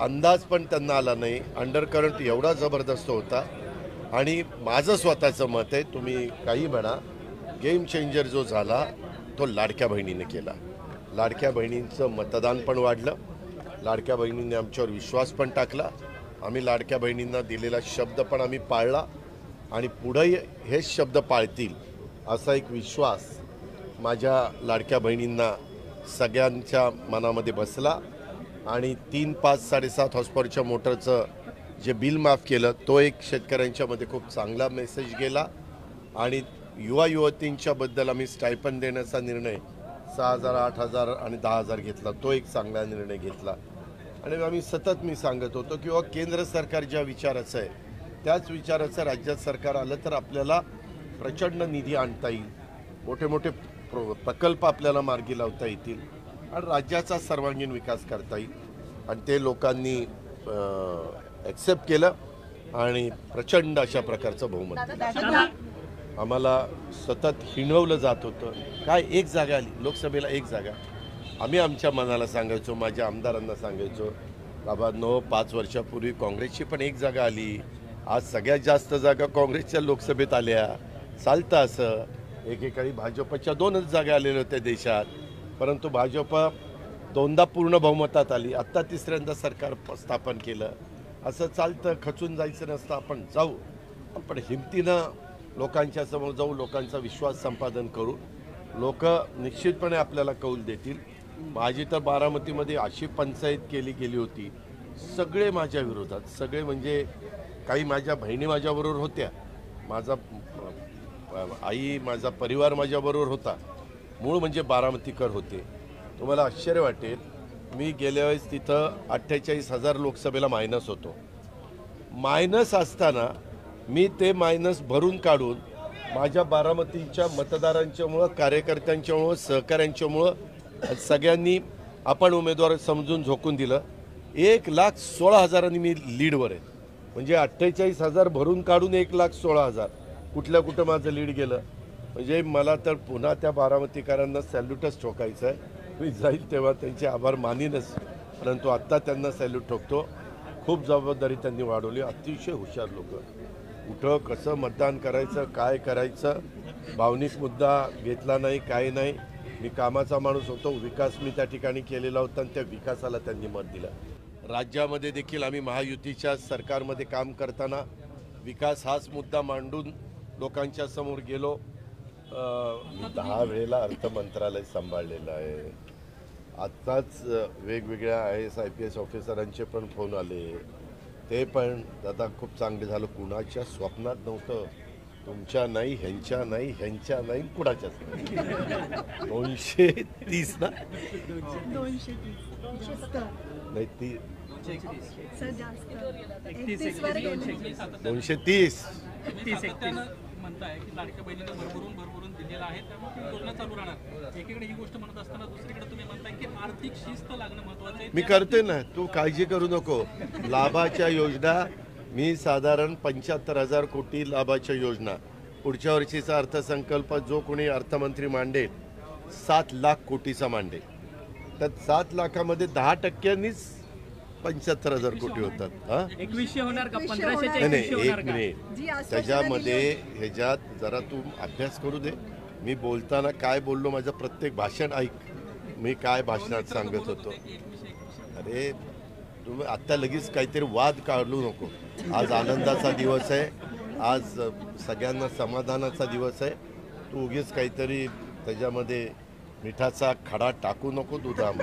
अंदाज पण त्यांना आला नाही. अंडरकरंट एवढा जबरदस्त होता. आणि माझं स्वतःचं मत आहे, तुम्ही काही म्हणा, गेम चेंजर जो झाला तो लाडक्या बहिणीने केला. लाडक्या बहिणींचं मतदान पण वाढलं. लाडक्या बहिणींनी आमच्यावर विश्वास पण टाकला. आम्ही लाडक्या बहिणींना दिलेला शब्द पण आम्ही पाळला आणि पुढेही हेच शब्द पाळतील असा एक विश्वास माझ्या लाडक्या बहिणींना सगळ्यांच्या मनामध्ये बसला. आणि 3, 5, 7.5 हॉर्सपॉवरच्या मोटरचं जे बिल माफ केलं तो एक शेतकऱ्यांच्यामध्ये खूप चांगला मेसेज गेला. आणि युवा युवतींच्याबद्दल आम्ही स्टायपन देण्याचा निर्णय 6,000, 8,000 आणि 10,000 घेतला. तो एक चांगला निर्णय घेतला. आणि आम्ही सतत मी सांगत होतो की केंद्र सरकार ज्या विचाराचं आहे त्याच विचाराचं राज्यात सरकार आलं तर आपल्याला प्रचंड निधी आणता येईल, मोठे मोठे प्रकल्प आपल्याला मार्गी लावता येतील आणि राज्याचा सर्वांगीण विकास करता येईल. आणि ते लोकांनी ॲक्सेप्ट केलं आणि प्रचंड अशा प्रकारचं बहुमत दिलं. आम्हाला सतत हिणवलं जात होतं. काय एक जागा आली लोकसभेला, एक जागा. आम्ही आमच्या मनाला सांगायचो, माझ्या आमदारांना सांगायचो, बाबा 5 वर्षापूर्वी काँग्रेसची पण एक जागा आली. आज सगळ्यात जास्त जागा काँग्रेसच्या लोकसभेत आल्या. चालतं असं. एकेकाळी भाजपच्या 2च जागा आलेल्या होत्या देशात, परंतु भाजप 2दा पूर्ण बहुमतात आली. आत्ता 3ऱ्यांदा सरकार स्थापन केलं. असं चालतं. खचून जायचं नसतं. आपण जाऊ, पण हिमतीनं लोकांच्या समोर जाऊ, लोकांचा विश्वास संपादन करू. लोक निश्चितपणे आपल्याला कौल देतील. माझी तर बारामतीमध्ये अशी पंचायत केली गेली होती, सगळे माझ्या विरोधात, सगळे म्हणजे काही माझ्या बहिणी माझ्याबरोबर होत्या, माझा आई, माझा परिवार माझ्याबरोबर होता. मूळ म्हणजे बारामतीकर होते. तुम्हाला आश्चर्य वाटेल, मी गेल्या वेळेस तिथं 48,000 लोकसभेला मायनस होतो. मायनस असताना मी ते मायनस भरून काढून माझ्या बारामतीच्या मतदारांच्यामुळं, कार्यकर्त्यांच्यामुळं, सहकाऱ्यांच्यामुळं सगळ्यांनी आपण उमेदवार समजून झोकून दिलं. 1,16,000 मी लीडवर आहे. म्हणजे 48,000 भरून काढून 1,16,000 कुठं माझं लीड गेलं. म्हणजे मला तर पुन्हा त्या बारामतीकरांना सॅल्यूटच ठोकायचं आहे. मी जाईल तेव्हा त्यांचे आभार मानीनच, परंतु आत्ता त्यांना सॅल्यूट ठोकतो. खूप जबाबदारी त्यांनी वाढवली. अतिशय हुशार लोक. कुठं कसं मतदान करायचं, काय करायचं, भावनिक मुद्दा घेतला नाही, काय नाही. मी कामाचा माणूस होतो. विकास मी त्या ठिकाणी केलेला होता आणि त्या विकासाला त्यांनी मत दिलं. राज्यामध्ये देखील आम्ही महायुतीच्या सरकारमध्ये काम करताना विकास हाच मुद्दा मांडून लोकांच्या समोर गेलो. मी 10 वेळेला अर्थ मंत्रालय सांभाळलेलं आहे. आत्ताच वेगवेगळ्या IAS IPS ऑफिसरांचे पण फोन आले. ते पण दादा खूप चांगले झालं. कुणाच्या स्वप्नात नव्हतं. तुमच्या नाही, ह्यांच्या नाही, ह्यांच्या नाही, कुणाच्याच नाही. 230 ना, 230 म्हणताय की लाडक्या बहिणीला भरभरून दिलेला आहे, त्यामुळे ती योजना चालू राहणार. एकीकडे ही गोष्ट म्हणत असताना दुसरीकडे तुम्ही म्हणताय की आर्थिक शिस्त लागणं महत्त्वाचं आहे. मी करते ना, तू काळजी करू नको. लाभाच्या योजना मी साधारण 75,000 कोटी लाभाच्या योजना, पुढच्या वर्षीचा अर्थसंकल्प जो कोणी अर्थमंत्री मांडेल 7 लाख कोटीचा मांडेल. तर 7 लाखामध्ये 10%नीच 75,000 कोटी होतात. हा, 2100 होणार का? 1500? नाही, एक मिनिट. त्याच्यामध्ये ह्याच्यात जरा तू अभ्यास करू दे. मी बोलताना काय बोललो, माझं प्रत्येक भाषण ऐक. मी काय भाषणात सांगत होतो. अरे तुम्ही आत्ता लगेच काहीतरी वाद काढू नको. आज आनंदाचा दिवस आहे. आज सगळ्यांना समाधानाचा दिवस आहे. तू उगीच काहीतरी त्याच्यामध्ये मिठाचा खडा टाकू नको दुधामध्ये.